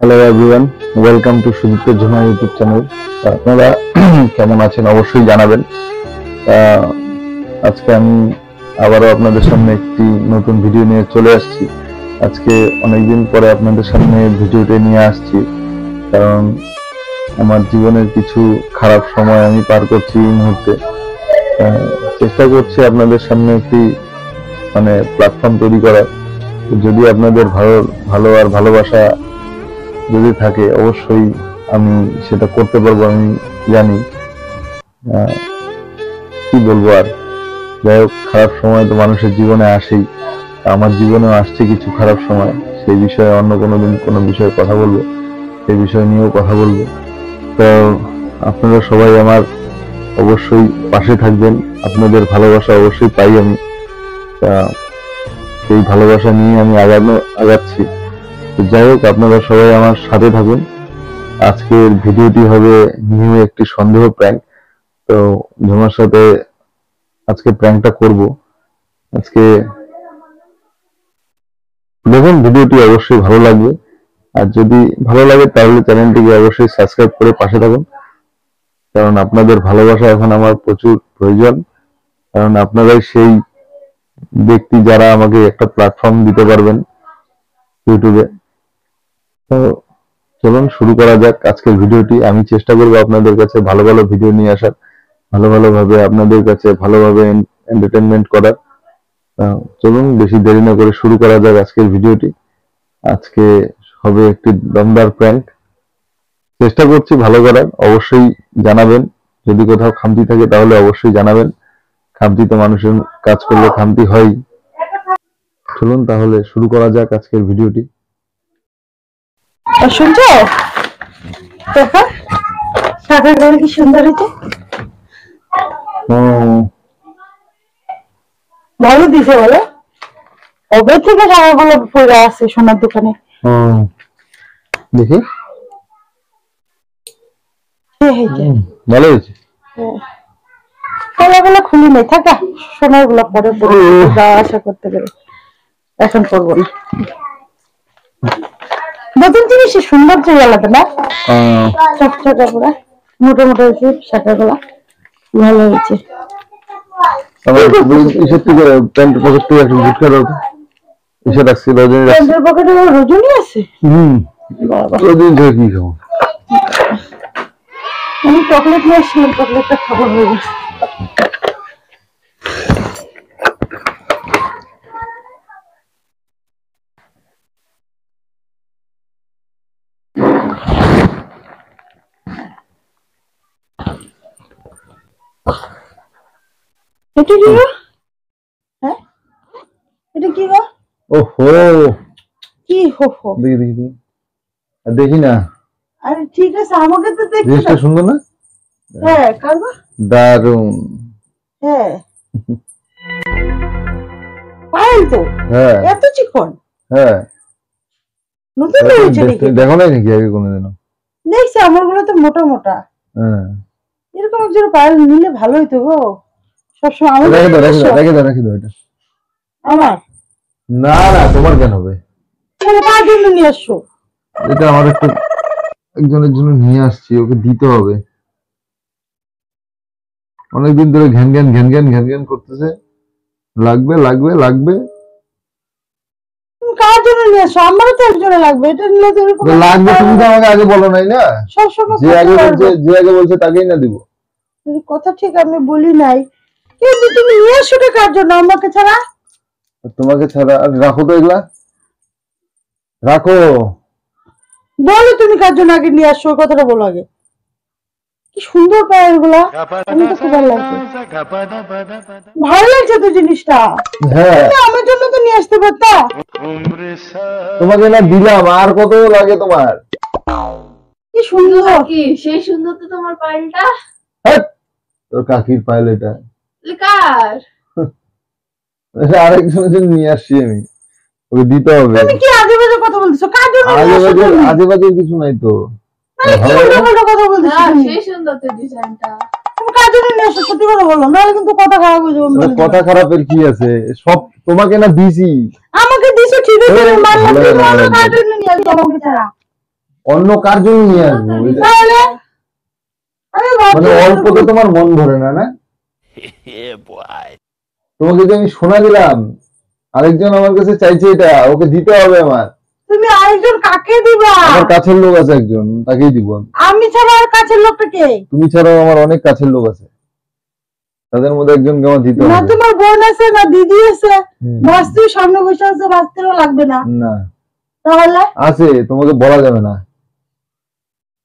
Hello everyone, welcome to Sudipta Jhuma YouTube channel. আপনারা কেমন আছেন অবশ্যই জানাবেন। আহ, আজকে আমি আবারও আপনাদের সামনে একটি নতুন ভিডিও নিয়ে চলে আসছি। আজকে অনেকদিন পরে আপনাদের সামনে ভিডিওটি নিয়ে আসছি, কারণ আমার জীবনের কিছু খারাপ সময় আমি পার করছি এই মুহূর্তে। আহ, চেষ্টা করছি আপনাদের সামনে একটি প্ল্যাটফর্ম তৈরি করার। যদি আপনাদের ভালো ভালো আর ভালোবাসা যদি থাকে অবশ্যই আমি সেটা করতে পারবো, আমি জানি। কি বলবো আর, যাই হোক, খারাপ সময় তো মানুষের জীবনে আসেই। আমার জীবনেও আসছে কিছু খারাপ সময়, সেই বিষয়ে অন্য কোনোদিন কোনো বিষয়ে কথা বলবো, সেই বিষয় নিয়েও কথা বলবো। তো আপনারা সবাই আমার অবশ্যই পাশে থাকবেন, আপনাদের ভালোবাসা অবশ্যই পাই আমি। তা সেই ভালোবাসা নিয়ে আমি আগাচ্ছি। যাই হোক, আপনারা সবাই আমার সাথে থাকুন। আজকের ভিডিওটি হবে নিউ একটি সন্দেহ প্র্যাঙ্ক। তো ঝুমার সাথে আজকে প্র্যাঙ্কটা করব। আজকে দেখুন, ভিডিওটি অবশ্যই ভালো লাগবে। আর যদি ভালো লাগে তাহলে চ্যানেলটিকে অবশ্যই সাবস্ক্রাইব করে পাশে থাকুন, কারণ আপনাদের ভালোবাসা এখন আমার প্রচুর প্রয়োজন। কারণ আপনারাই সেই ব্যক্তি যারা আমাকে একটা প্ল্যাটফর্ম দিতে পারবেন ইউটিউবে। তো চলুন শুরু করা যাক আজকের ভিডিওটি। আমি চেষ্টা করবো আপনাদের কাছে ভালো ভালো ভিডিও নিয়ে আসার, ভালোভাবে আপনাদের কাছে ভালোভাবে এন্টারটেনমেন্ট করার। চলুন বেশি দেরি না করে শুরু করা যাক আজকের ভিডিওটি। আজকে হবে একটি দমদার প্র্যাঙ্ক। চেষ্টা করছি ভালো করার, অবশ্যই জানাবেন। যদি কোথাও খামতি থাকে তাহলে অবশ্যই জানাবেন। খামতি তো মানুষের কাজ করলে খামতি হয়। চলুন তাহলে শুরু করা যাক আজকের ভিডিওটি। শুনছো? দেখো সাদা গাড়ি কি সুন্দর হয়েছে, ভালো দিছে বলে। কবে থেকে সাদাগুলো পড়ে আছে সোনার দোকানে? দেখি, ভালো হয়েছে। কলাগুলো খুলি নাই, থাকা সোনার গুলা পরে পরে যাওয়া আসা করতে গেলে এখন করবো না। নতুন জিনিস সুন্দর যে আলাদা না, চকচকা পুরা মোটা মোটা হয়েছে শাখা গুলা, ভালো হয়েছে। রজনী আছে, আমি চকলেট নিয়ে আসছিলাম, চকলেটটা খাবো হয়ে গেছে। এটা কি গো? হ্যাঁ, এটা কি গো? ওহো, কি হো হো? দেখি না। আরে ঠিক আছে, আমাকে তো দেখতে জিনিসটা সুন্দর না? হ্যাঁ, কারবা দারুন। হ্যাঁ, পায়েল তো, হ্যাঁ এত চিকন। হ্যাঁ, নতুন হয়েছে নাকি? দেখো নাই নাকি আগে কোনোদিনও? দেখছি আমার গুলো তো মোটা মোটা। হ্যাঁ, এরকম একজন পায়েল নিলে ভালো হইতো গো। সবসময় আমার রেখে দাও এটা। আমার না না, তোমার কেন হবে? তাহলে কার জন্য নিয়ে আসছো? এটা আমার একজনের জন্য নিয়ে আসছি, ওকে দিতে হবে। অনেকদিন ধরে ঘ্যান ঘ্যান করতেছে, লাগবে লাগবে লাগবে। তুমি কার জন্য নিয়ে আসছো? আমারও তো একজনে লাগবে, এটা নিলে তো এরকম লাগবে। তুমি তো আমাকে আগে বলো নাই না? সবসময় যে আগে বলছে তাকেই না দিব। কথা ঠিক আমি বলি নাই, কিন্তু তুমি নিয়ে আসছো কার জন্য আমাকে ছাড়া? তোমাকে ছাড়া। রাখো তো এগুলা, রাখো। বলো তুমি কার জন্য আগে নিয়ে আসছো, কথাটা বলো আগে। কি সুন্দর পায়ের গুলা, আমি তো খুব ভালো লাগছে। ভালো লাগছে তো জিনিসটা। হ্যাঁ, আমার জন্য তো নিয়ে আসতে পারতা। তোমাকে না দিলাম, আর কত লাগে তোমার? কি সুন্দর, কি সেই সুন্দর তো তোমার পায়েলটা। তোর কাকির পায়েল এটা। কার? আরেকজনের জন্য নিয়ে আসছি আমি, ওকে দিতে হবে। তুমি কি আজে বাজে কথা বলতেছো? কার জন্য নিয়ে আসছো তুমি? আজে বাজে কিছু নাই তো। কি উল্টো কথা বলতেছো তুমি? সেই সুন্দর তো ডিজাইনটা। তুমি কার জন্য নিয়ে আসছো সত্যি কথা বলো, নাহলে কিন্তু কথা খারাপ হয়ে যাবে। কথা খারাপের কি আছে? সব তোমাকে না দিছি। আমাকে দিছো ঠিক আছে, মানলাম, তুমি কার জন্য নিয়ে আসছো আমাকে ছাড়া? অন্য কার জন্য নিয়ে আসবো? তাহলে আমি মানে অল্পতে তোমার মন ভরে না, না? তোমাকে যে আমি সোনা দিলাম, আরেকজন আমার কাছে চাইছে, এটা ওকে দিতে হবে আমার। তুমি আরেকজন কাকে দিবা? আমার কাছের লোক আছে একজন, তাকেই দিব আমি। আমি ছাড়া আর কাছের লোকটা কে? তুমি ছাড়াও আমার অনেক কাছের লোক আছে, তাদের মধ্যে একজনকে আমার দিতে না হবে। তোমার বোন আছে, না দিদি আছে, ভাস্তির সামনে বসে আছে, ভাস্তিরও লাগবে না। না তাহলে আছে, তোমাকে বলা যাবে না।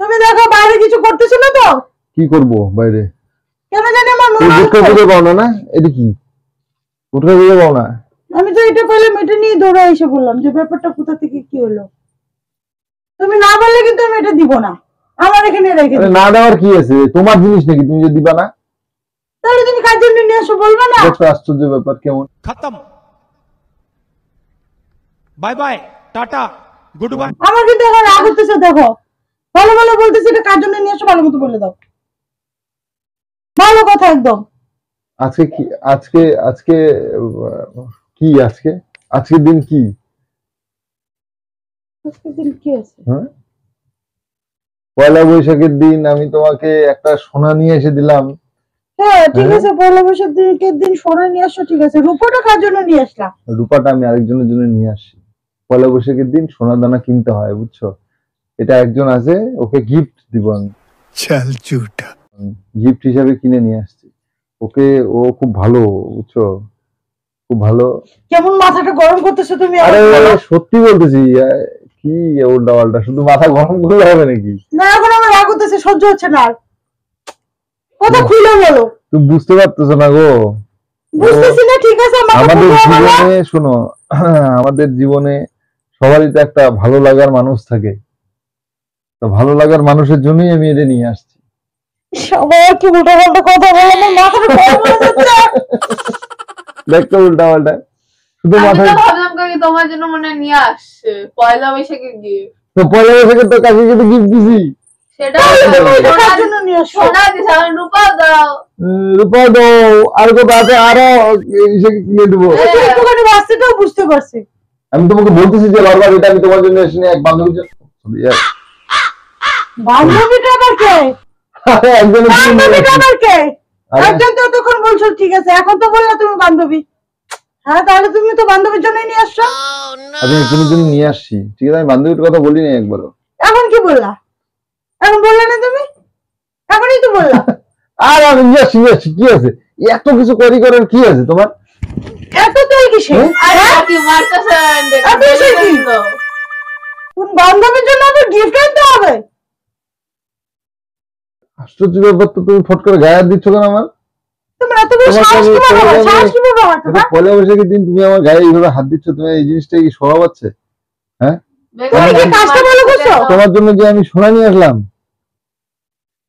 তুমি দেখো বাইরে কিছু করতেছো না তো? কি করব বাইরে? কেন জানি আমার মনে তুমি গুটকা হচ্ছে খুঁজে পাও না? না এটা কি গুটকা খুঁজে পাও না? আমি তো এটা পেলাম, এটা নিয়ে দৌড়ে এসে বললাম যে ব্যাপারটা কোথা থেকে কি হলো। তুমি না বললে কিন্তু আমি এটা দিব না, আমার এখানে রেখে আরে দিও। না দেওয়ার কি আছে? তোমার জিনিস নাকি, তুমি যে দিবা না? তাহলে তুমি কার জন্য নিয়ে আসো বলবে না? একটা আশ্চর্য ব্যাপার। কেমন खत्म bye bye tata goodbye. আমার কিন্তু এখন রাগ হতেছে, দেখো ভালো ভালো বলতেছি, এটা কার জন্য নিয়ে আসো ভালো মতো বলে দাও, ভালো কথা একদম। আজকে কি? আজকে আজকে কি আজকে? আজকের দিন কি? আজকের দিন কি আছে? হ্যাঁ, পয়লা বৈশাখের দিন আমি তোমাকে একটা সোনা নিয়ে এসে দিলাম। হ্যাঁ ঠিক হ্যাঁ। আছে, পয়লা বৈশাখের দিন সোনা নিয়ে আসো, ঠিক আছে। রূপোটা কার জন্য নিয়ে আসলাম? রূপাটা আমি আরেকজনের জন্য নিয়ে আসি। পয়লা বৈশাখের দিন সোনা দানা কিনতে হয়, বুঝছো? এটা একজন আছে, ওকে গিফট দিব আমি। चल झूठा গিফট হিসাবে কিনে নিয়ে আসছি ওকে। ও খুব ভালো, বুঝছো, খুব ভালো। কেমন মাথাটা গরম করতেছো তুমি? আরে আমার বলো। সত্যি বলতেছি, কি উল্টা পাল্টা, শুধু মাথা গরম করলে হবে নাকি? না এখন আমার রাগ হতেছে, সহ্য হচ্ছে না আর। কথা খুলে বলো। তুমি বুঝতে পারতেছো না গো? বুঝতেছি না, ঠিক আছে আমাকে আমাদের বুঝিয়ে বলো। জীবনে শোনো, আমাদের জীবনে সবারই তো একটা ভালো লাগার মানুষ থাকে, তো ভালো লাগার মানুষের জন্যই আমি এটা নিয়ে আসছি। সবাই কি উল্টা পাল্টা কথা বলে, আমার মাথাটা গরম হয়ে যাচ্ছে। দেখতো উল্টা পাল্টা, শুধু আমি মাথায়। তো ভাবলাম কাকে তোমার জন্য মনে হয় নিয়ে আসছে পয়লা বৈশাখের গিফট। তো পয়লা বৈশাখে তো কাকে কিন্তু গিফট দিছি। সেটা তুমি এটা কার জন্য নিয়ে আসো? সোনা দিছে, আমি রূপা দাও। রূপা দাও, আর কোথা আছে আরো এসে কিনে দেবো। তুমি একটুখানি বাস্তিটাও বুঝতে পারছি। আমি তোমাকে বলতেছি যে বারবার এটা আমি তোমার জন্য এসে এক বান্ধবীর জন্য। বান্ধবীটা আবার কে? একজনের জন্য নিয়ে বান্ধবীটা আসছি। আবার কে? আরে, একজন তো এতক্ষণ বলছো ঠিক আছে, এখন তো বললা তুমি বান্ধবী। হ্যাঁ তাহলে তুমি তো বান্ধবীর জন্যই নিয়ে আসছো। আমি একজনের জন্য নিয়ে আসছি, ঠিক আছে? আমি বান্ধবীর কথা বলি না একবারও। এখন কি বললা? এখন বললে না তুমি, এখনই তো বললা। আর আমি নিয়ে আসছি, কি আছে? এত কিছু কোয়ারি করার কি আছে তোমার? এত তুই কিসে? আরে কি মারতেছে? আপনি এসে কি? কোন বান্ধবীর জন্য আবার গিফট আনতে হবে? আশ্চর্য ব্যাপার তো, তুমি ফট করে গায়ে হাত দিচ্ছ কেন আমার? তোমার এত বড় তোমাকে সাহস আমি- কিভাবে হয়? তোমাকে আমি- সাহস কিভাবে হয় এটা তোমার? পয়লা বৈশাখের দিন তুমি আমার গায়ে এইভাবে হাত দিচ্ছ, তুমি এই জিনিসটা কি শোভা পাচ্ছে? হ্যাঁ, তুমি কি কাজটা ভালো করছো? তোমার জন্য যে আমি সোনা নিয়ে আসলাম,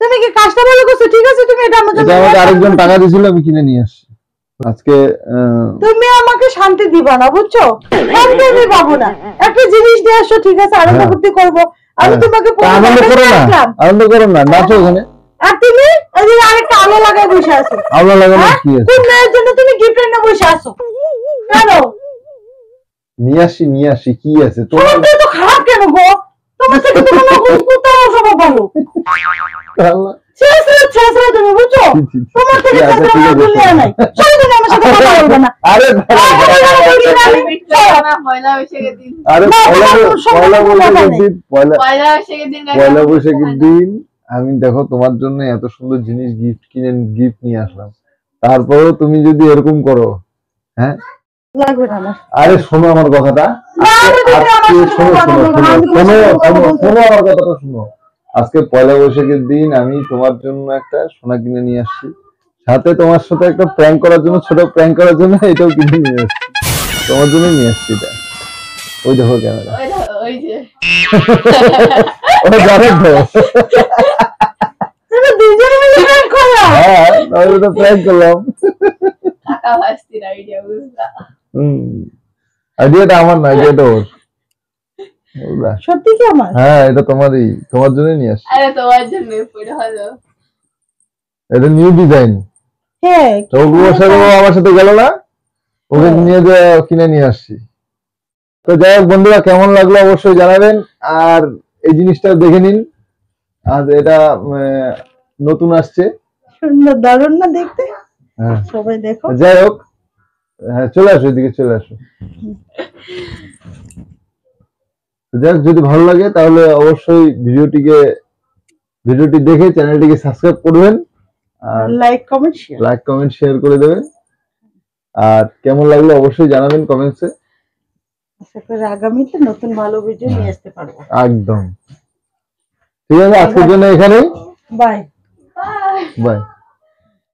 তুমি কি কাজটা ভালো করছো? ঠিক আছে তুমি এটা আমার জন্য এটা আমাকে নিয়ে আরেকজন আসো। টাকা দিয়েছিল, আমি কিনে নিয়ে আসছি আজকে। তুমি আমাকে শান্তি দিবা না, বুঝছো? শান্তি আমি পাবো না। একটা জিনিস দিয়ে আসো, ঠিক আছে, আনন্দ হ্যাঁ। ফুর্তি করবো। আমি হ্যাঁ। তোমাকে তা আনন্দ করো না, আসলাম। আনন্দ করো না, নাচো ওখানে। আর তুমি এদিকে আরেকটা আলো লাগায় বসে আছো। আল্লাহ লাগানো হ্যাঁ? কি আছে? কোন মেয়ের জন্য তুমি গিফট এনে বসে আছো? কেন? নিয়ে আসি কি আছে তোমার? তোমার তো খারাপ কেন গো? তোমার থেকে তো মনে হয় কোথাও সবাই ভালো। আল্লাহ, ছেড়ে তুমি, বুঝছো? ছি, ছি, ছি। তোমার থেকে ঠিক আছে, ছেড়ে ঠিক আছে, দুনিয়া নাই। চলো তুমি আমার সাথে কথা বলবে না। আরে পয়লা বৈশাখের দিন আরে না, পয়লা তোমার পয়লা সম্পর্কে কথা বৈশাখের নেই। দিন, পয়লা পয়লা বৈশাখের দিন পয়লা বৈশাখের দিন আমি দেখো তোমার জন্য এত সুন্দর জিনিস গিফট নিয়ে আসলাম, তারপরেও তুমি যদি এরকম করো, হ্যাঁ? লাগবে না আমার। আরে শোনো আমার কথাটা। না, আমি তুমি আমার আজকে সাথে শোনো কথা শোনো বলবো না, শোনো আমি তোমার শোনো সাথে কথা শোনো বলবো। শোনো আমার কথাটা শোনো। আজকে পয়লা বৈশাখের দিন আমি তোমার জন্য একটা সোনা কিনে নিয়ে আসছি, সাথে তোমার সাথে একটা প্র্যাঙ্ক করার জন্য, ছোট প্র্যাঙ্ক করার জন্য এটাও কিনে নিয়ে আসছি। তোমার জন্য নিয়ে আসছি এটা। ওই দেখো ক্যামেরা, ওই যে ওটা জানে তো। তুমি দুজনে মিলে প্র্যাঙ্ক করো। হ্যাঁ, তাহলে তো প্র্যাঙ্ক করলাম। কাকা ভাস্তির আইডিয়া, বুঝলা? আইডিয়াটা আমার না, আইডিয়াটা ওর। বুঝলা? সত্যি কি আমার? হ্যাঁ, এটা তোমারই, তোমার জন্য নিয়ে আসছি। আরে তোমার জন্য পড়ে হলো। এটা নিউ ডিজাইন। হ্যাঁ তো ওর সাথে ও আমার সাথে গেল না, ওকে নিয়ে কিনে নিয়ে আসছি। তো যাই হোক বন্ধুরা, কেমন লাগলো অবশ্যই জানাবেন। আর এই জিনিসটা দেখে নিন। আর এটা নতুন আসছে। সুন্দর, দারুণ না দেখতে? হ্যাঁ সবাই দেখো। যাই হোক, হ্যাঁ চলে আসো, এদিকে চলে আসো। যাই হোক, যদি ভালো লাগে তাহলে অবশ্যই ভিডিওটি দেখে চ্যানেলটিকে সাবস্ক্রাইব করবেন আর লাইক কমেন্ট শেয়ার করে দেবেন। আর কেমন লাগলো অবশ্যই জানাবেন কমেন্টসে। আশা করি আগামীতে নতুন ভালো ভিডিও নিয়ে আসতে পারবো। একদম ঠিক আছে, আজকের জন্য এখানেই। বাই। বাই।